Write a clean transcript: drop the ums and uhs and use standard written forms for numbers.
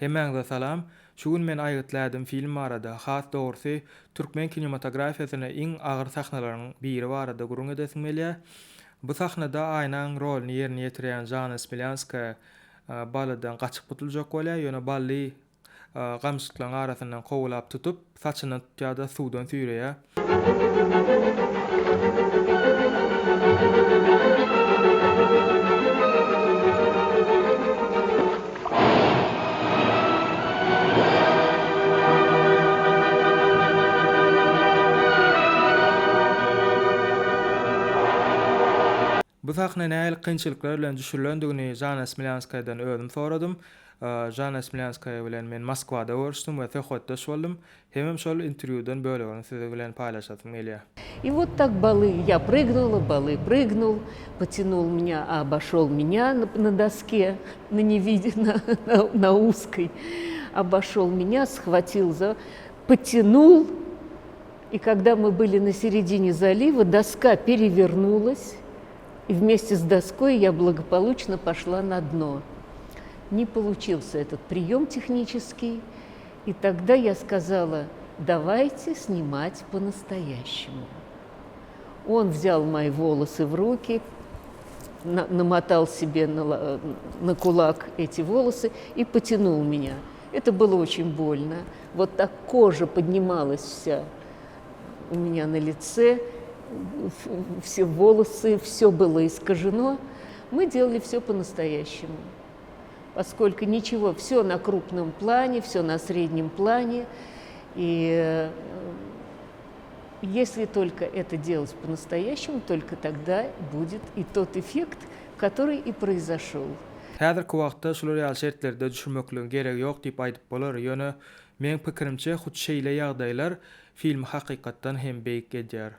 Hemäňize salam. Şu gün men aýytladım film barada, has dogrusu türkmen kinematografiýasyna iň agyr sahnalaryň biri barada gurun edesim gelýär. Bu sahnada aýnaň rolini ýerine ýetirýän Jana Smilянska balydan gaçyp gutuljak bolýar, ýöne bally gamşyklaryň arasyndan kowlap tutup, saçyny tutýar-da suwdan süýreýär. Bu sahne näil kynçylyklar bilen düşürilendigini Jana Smilянskadan özüm soradym. Jana Smilянskaya bilen men Moskwada görüşdüm we söhbetdeş boldum. Hemem şol interwýudan bölegini size bilen paýlaşasym gelýär. И вот так балы. Я прыгнула, балы прыгнул, потянул меня, обошел меня на доске, на узкой. Обошел меня, схватил потянул. И когда мы были на середине залива, доска перевернулась. И вместе с доской я благополучно пошла на дно. Не получился этот прием технический. И тогда я сказала: давайте снимать по-настоящему. Он взял мои волосы в руки, намотал себе на кулак эти волосы и потянул меня. Это было очень больно. Вот так кожа поднималась вся у меня на лице, все волосы, все было искажено. Мы делали все по-настоящему, поскольку ничего, все на крупном плане, все на среднем плане. И если только это делать по-настоящему, только тогда будет и тот эффект, который и произошел. Häzirki wagtda şol ýaly şertlerde düşürmekligiň geregi ýok diýip aýdyp bolar. Ýöne, meň pikirimçe, hut şeýle ýagdaýlar film hakykatdan hem beýik edýär.